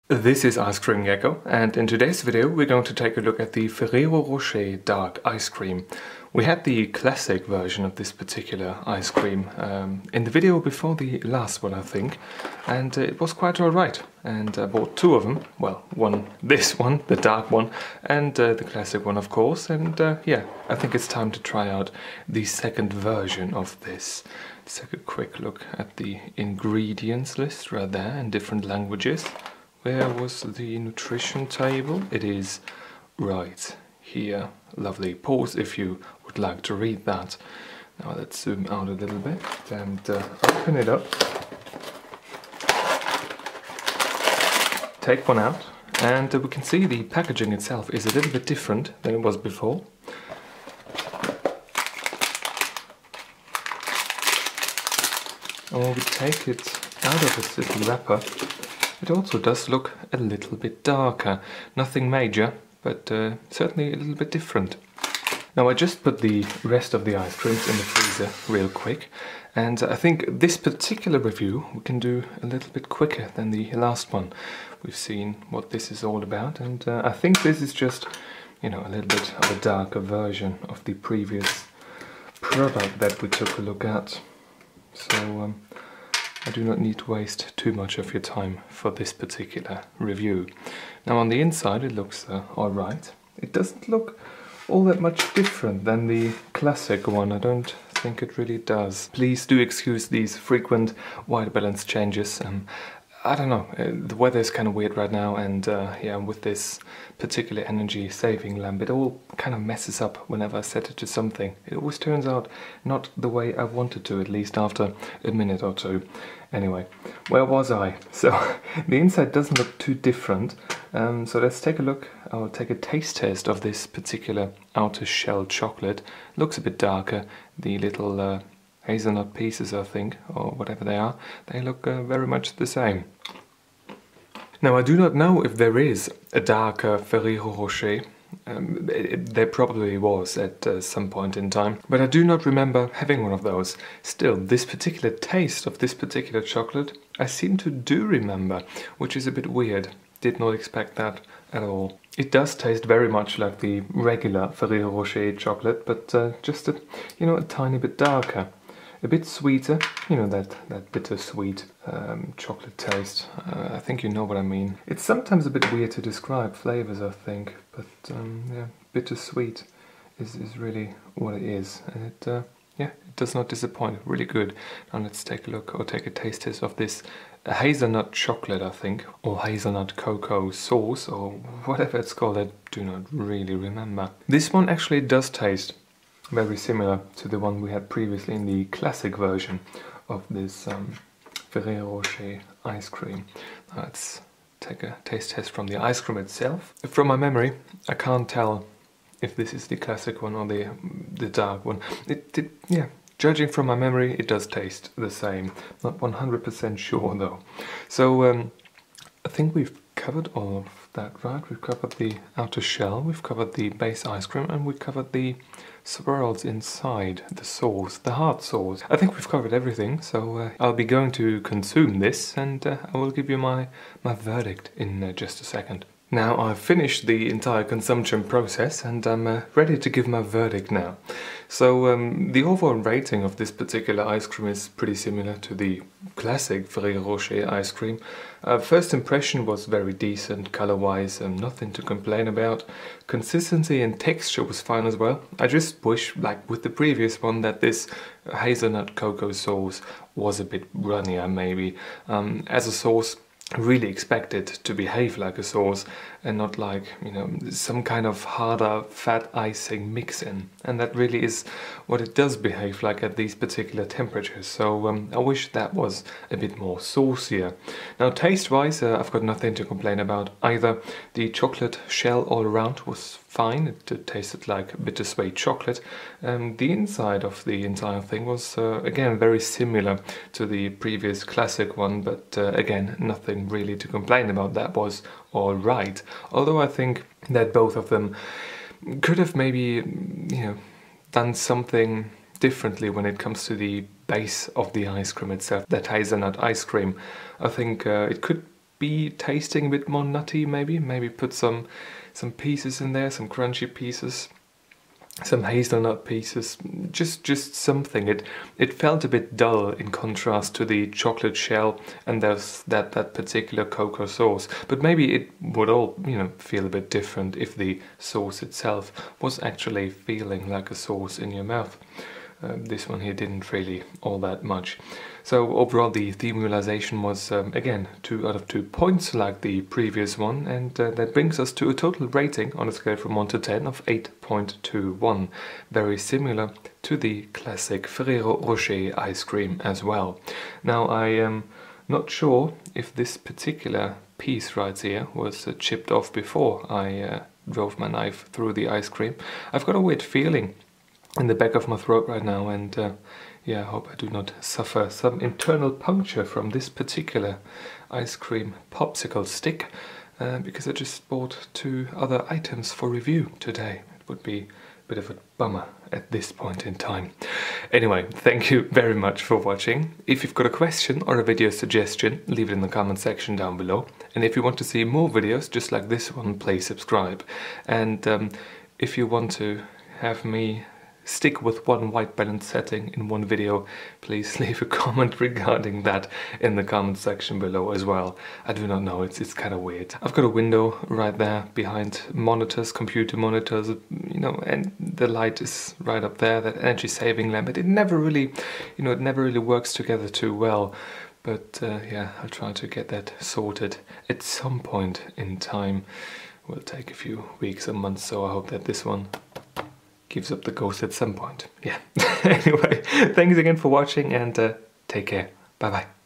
This is Ice Cream Gecko, and in today's video we're going to take a look at the Ferrero Rocher dark ice cream. We had the classic version of this particular ice cream in the video before the last one, I think, and it was quite alright. And I bought two of them, well, this one, the dark one, and the classic one, of course, and yeah, I think it's time to try out the second version of this. Let's take a quick look at the ingredients list right there in different languages. Where was the nutrition table? It is right here. Lovely. Pause if you would like to read that. Now let's zoom out a little bit and open it up. Take one out, and we can see the packaging itself is a little bit different than it was before. And when we take it out of its little wrapper, it also does look a little bit darker. Nothing major, but certainly a little bit different. Now I just put the rest of the ice creams in the freezer real quick, and I think this particular review we can do a little bit quicker than the last one. We've seen what this is all about, and I think this is just, you know, a little bit of a darker version of the previous product that we took a look at. So I do not need to waste too much of your time for this particular review. Now on the inside it looks alright. It doesn't look all that much different than the classic one. I don't think it really does. Please do excuse these frequent white balance changes. I don't know, the weather is kind of weird right now, and yeah, with this particular energy saving lamp, it all kind of messes up whenever I set it to something. It always turns out not the way I wanted to, at least after a minute or two. Anyway, where was I? So, the inside doesn't look too different, so let's take a look. I'll take a taste test of this particular outer shell chocolate. Looks a bit darker. The little hazelnut pieces, I think, or whatever they are, they look very much the same. Now I do not know if there is a darker Ferrero Rocher. There probably was at some point in time, but I do not remember having one of those. Still, this particular taste of this particular chocolate I seem to do remember, which is a bit weird. Did not expect that at all. It does taste very much like the regular Ferrero Rocher chocolate, but just a tiny bit darker. A bit sweeter, you know, that bittersweet chocolate taste. I think you know what I mean. It's sometimes a bit weird to describe flavors, I think, but yeah, bittersweet is really what it is, and yeah, it does not disappoint. Really good. Now let's take a look, or take a taste test of this hazelnut chocolate, I think, or hazelnut cocoa sauce, or whatever it's called. I do not really remember. This one actually does taste very similar to the one we had previously in the classic version of this Ferrero Rocher ice cream. Let's take a taste test from the ice cream itself. From my memory, I can't tell if this is the classic one or the dark one. Yeah, judging from my memory, it does taste the same. Not 100% sure though. So I think we've covered all of that, right? We've covered the outer shell, we've covered the base ice cream, and we've covered the swirls inside, the sauce, the hard sauce. I think we've covered everything, so I'll be going to consume this, and I will give you my verdict in just a second. Now I've finished the entire consumption process, and I'm ready to give my verdict now. So the overall rating of this particular ice cream is pretty similar to the classic Ferrero Rocher ice cream. First impression was very decent, color-wise, nothing to complain about. Consistency and texture was fine as well. I just wish, like with the previous one, that this hazelnut cocoa sauce was a bit runnier maybe. As a sauce, really expect it to behave like a sauce and not like, you know, some kind of harder fat icing mix-in, and that really is what it does behave like at these particular temperatures. So I wish that was a bit more saucier. Now taste-wise, I've got nothing to complain about either. The chocolate shell all around was fine. It tasted like bittersweet chocolate. The inside of the entire thing was again very similar to the previous classic one, but again, nothing really to complain about. That was all right. Although I think that both of them could have maybe, you know, done something differently when it comes to the base of the ice cream itself, that hazelnut ice cream. I think it could be tasting a bit more nutty, maybe put some pieces in there, some crunchy pieces, some hazelnut pieces, just something. It felt a bit dull in contrast to the chocolate shell and there's that particular cocoa sauce. But maybe it would all, you know, feel a bit different if the sauce itself was actually feeling like a sauce in your mouth. This one here didn't really all that much. So overall the realization was again 2 out of 2 points like the previous one, and that brings us to a total rating on a scale from 1 to 10 of 8.21. Very similar to the classic Ferrero Rocher ice cream as well. Now I am not sure if this particular piece right here was chipped off before I drove my knife through the ice cream. I've got a weird feeling in the back of my throat right now, and yeah, I hope I do not suffer some internal puncture from this particular ice cream popsicle stick, because I just bought 2 other items for review today. It would be a bit of a bummer at this point in time. Anyway, thank you very much for watching. If you've got a question or a video suggestion, leave it in the comment section down below. And if you want to see more videos just like this one, please subscribe. And if you want to have me stick with one white balance setting in one video, please leave a comment regarding that in the comment section below as well. I do not know, it's kind of weird. I've got a window right there behind monitors, computer monitors, you know, and the light is right up there, that energy saving lamp. It never really, you know, it never really works together too well. But yeah, I'll try to get that sorted at some point in time. It will take a few weeks or months, so I hope that this one gives up the ghost at some point. Yeah. Anyway, thanks again for watching, and take care. Bye bye.